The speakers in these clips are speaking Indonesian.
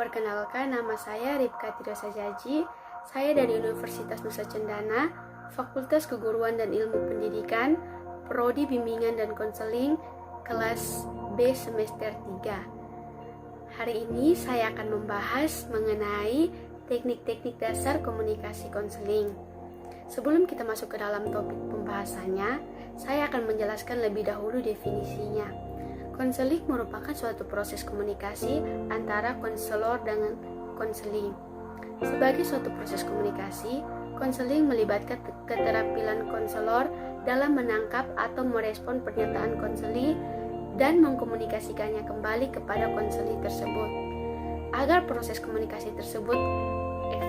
Perkenalkan, nama saya Ripka Tirasa Jaji. Saya dari Universitas Nusa Cendana, Fakultas Keguruan dan Ilmu Pendidikan, Prodi Bimbingan dan Konseling, kelas B semester 3. Hari ini saya akan membahas mengenai teknik-teknik dasar komunikasi konseling. Sebelum kita masuk ke dalam topik pembahasannya, saya akan menjelaskan lebih dahulu definisinya. Konseling merupakan suatu proses komunikasi antara konselor dengan konseling. Sebagai suatu proses komunikasi, konseling melibatkan keterampilan konselor dalam menangkap atau merespon pernyataan konseli dan mengkomunikasikannya kembali kepada konseli tersebut. Agar proses komunikasi tersebut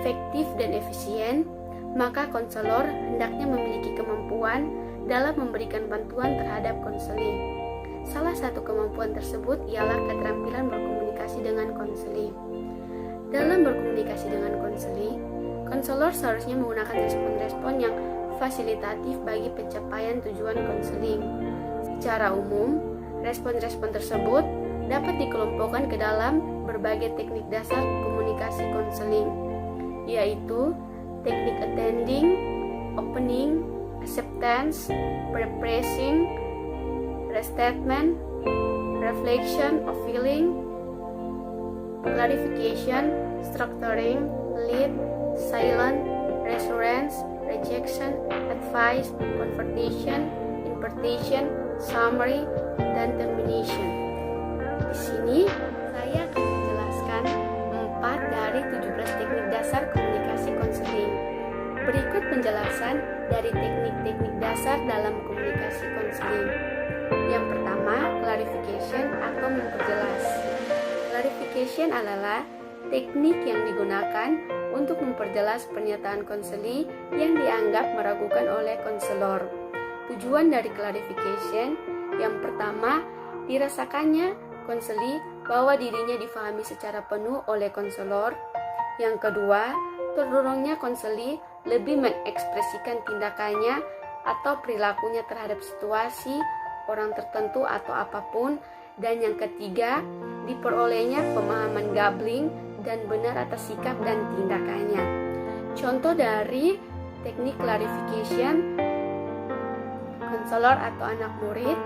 efektif dan efisien, maka konselor hendaknya memiliki kemampuan dalam memberikan bantuan terhadap konseli. Salah satu kemampuan tersebut ialah keterampilan berkomunikasi dengan konseli. Dalam berkomunikasi dengan konseli, konselor seharusnya menggunakan respon-respon yang fasilitatif bagi pencapaian tujuan konseling. Secara umum, respon-respon tersebut dapat dikelompokkan ke dalam berbagai teknik dasar komunikasi konseling, yaitu teknik attending, opening, acceptance, prepressing, restatement, reflection of feeling, clarification, structuring, lead, silent, reassurance, rejection, advice, confrontation, interpretation, summary, dan termination. Di sini saya akan menjelaskan 4 dari 17 teknik dasar komunikasi konseling. Berikut penjelasan dari teknik-teknik dasar dalam komunikasi konseling. Yang pertama, clarification atau memperjelas. Clarification adalah teknik yang digunakan untuk memperjelas pernyataan konseli yang dianggap meragukan oleh konselor. Tujuan dari clarification yang pertama, dirasakannya konseli bahwa dirinya difahami secara penuh oleh konselor. Yang kedua, terdorongnya konseli lebih mengekspresikan tindakannya atau perilakunya terhadap situasi, orang tertentu atau apapun. Dan yang ketiga, diperolehnya pemahaman gambling dan benar atas sikap dan tindakannya. Contoh dari teknik clarification konselor atau anak murid,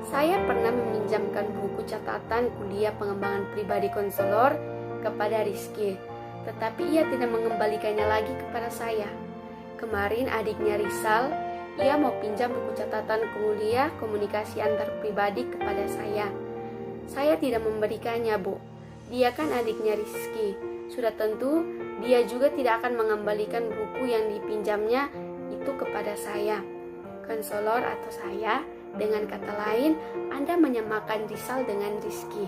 saya pernah meminjamkan buku catatan kuliah pengembangan pribadi konselor kepada Rizky, tetapi ia tidak mengembalikannya lagi kepada saya. Kemarin adiknya Rizal, ia mau pinjam buku catatan kuliah komunikasi antar pribadi kepada saya. Saya tidak memberikannya, Bu. Dia kan adiknya Rizky. Sudah tentu dia juga tidak akan mengembalikan buku yang dipinjamnya itu kepada saya. Konselor atau saya, dengan kata lain, Anda menyamakan Rizal dengan Rizky.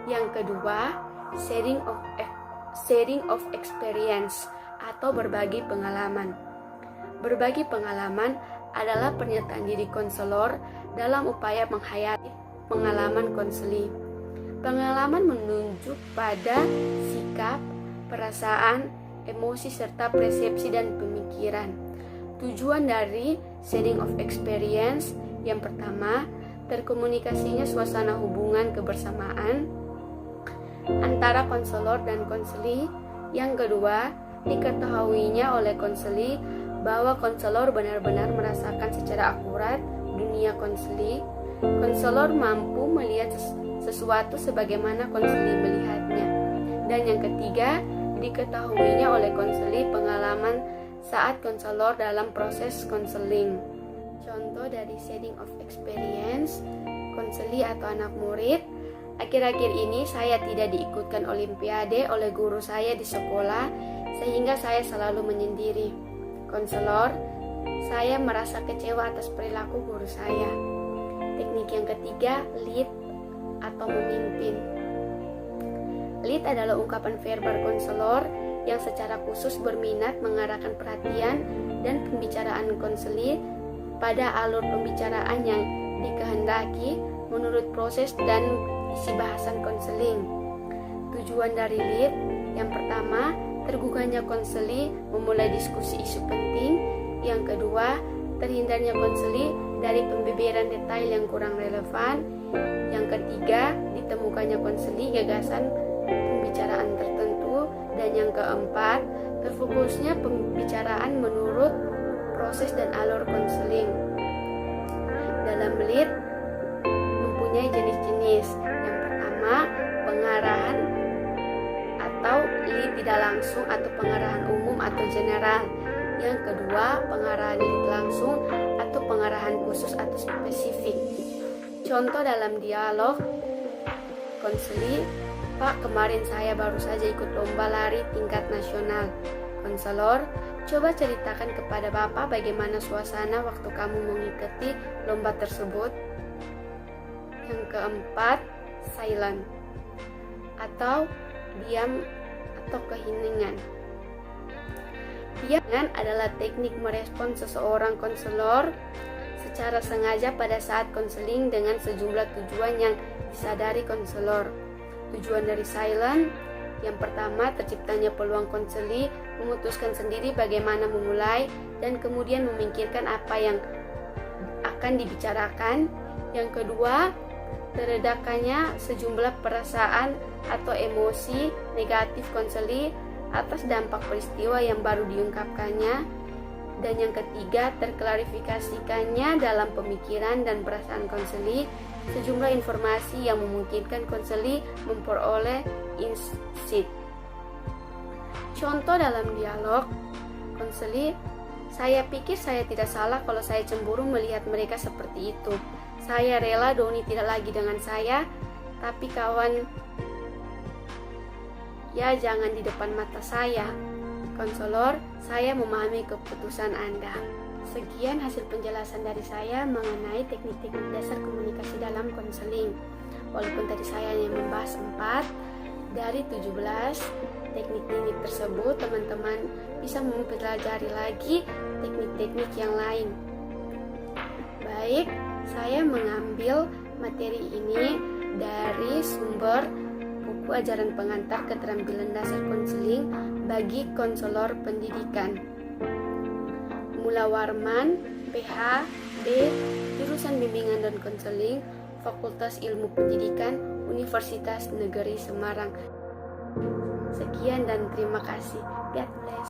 Yang kedua, sharing of experience atau berbagi pengalaman. Berbagi pengalaman adalah pernyataan diri konselor dalam upaya menghayati pengalaman konseli. Pengalaman menunjuk pada sikap, perasaan, emosi, serta persepsi dan pemikiran. Tujuan dari sharing of experience yang pertama, terkomunikasinya suasana hubungan kebersamaan antara konselor dan konseli. Yang kedua, diketahuinya oleh konseli bahwa konselor benar-benar merasakan secara akurat dunia konseli. Konselor mampu melihat sesuatu sebagaimana konseli melihatnya. Dan yang ketiga, diketahuinya oleh konseli pengalaman saat konselor dalam proses konseling. Contoh dari sharing of experience konseli atau anak murid, akhir-akhir ini saya tidak diikutkan olimpiade oleh guru saya di sekolah, sehingga saya selalu menyendiri. Konselor, saya merasa kecewa atas perilaku guru saya. Teknik yang ketiga, lead atau memimpin. Lead adalah ungkapan verbal konselor yang secara khusus berminat mengarahkan perhatian dan pembicaraan konseli pada alur pembicaraan yang dikehendaki menurut proses dan isi bahasan konseling. Tujuan dari lead yang pertama, terbukanya konseli memulai diskusi isu penting. Yang kedua, terhindarnya konseli dari pembeberan detail yang kurang relevan. Yang ketiga, ditemukannya konseli gagasan pembicaraan tertentu. Dan yang keempat, terfokusnya pembicaraan menurut proses dan alur konseling. Dalam lead mempunyai jenis-jenis. Yang pertama, pengarahan atau lead tidak langsung atau pengarahan umum atau general. Yang kedua, pengarahan lead langsung atau pengarahan khusus atau spesifik. Contoh dalam dialog konseling, Pak, kemarin saya baru saja ikut lomba lari tingkat nasional. Konselor, coba ceritakan kepada Bapak bagaimana suasana waktu kamu mengikuti lomba tersebut. Yang keempat, silent atau diam atau keheningan. Diam adalah teknik merespon seseorang konselor secara sengaja pada saat konseling dengan sejumlah tujuan yang disadari konselor. Tujuan dari silent, yang pertama, terciptanya peluang konseli memutuskan sendiri bagaimana memulai dan kemudian memikirkan apa yang akan dibicarakan. Yang kedua, teredakannya sejumlah perasaan atau emosi negatif konseli atas dampak peristiwa yang baru diungkapkannya. Dan yang ketiga, terklarifikasikannya dalam pemikiran dan perasaan konseli sejumlah informasi yang memungkinkan konseli memperoleh insight. Contoh dalam dialog konseli, saya pikir saya tidak salah kalau saya cemburu melihat mereka seperti itu. Saya rela Doni tidak lagi dengan saya, tapi kawan, ya jangan di depan mata saya. Konselor, saya memahami keputusan Anda. Sekian hasil penjelasan dari saya mengenai teknik-teknik dasar komunikasi dalam konseling. Walaupun tadi saya hanya membahas 4 dari 17 teknik-teknik tersebut, teman-teman bisa mempelajari lagi teknik-teknik yang lain. Baik, saya mengambil materi ini dari sumber buku ajaran pengantar keterampilan dasar konseling bagi konselor pendidikan. Mula Warman, PhD, jurusan Bimbingan dan Konseling, Fakultas Ilmu Pendidikan, Universitas Negeri Semarang. Sekian dan terima kasih. God bless.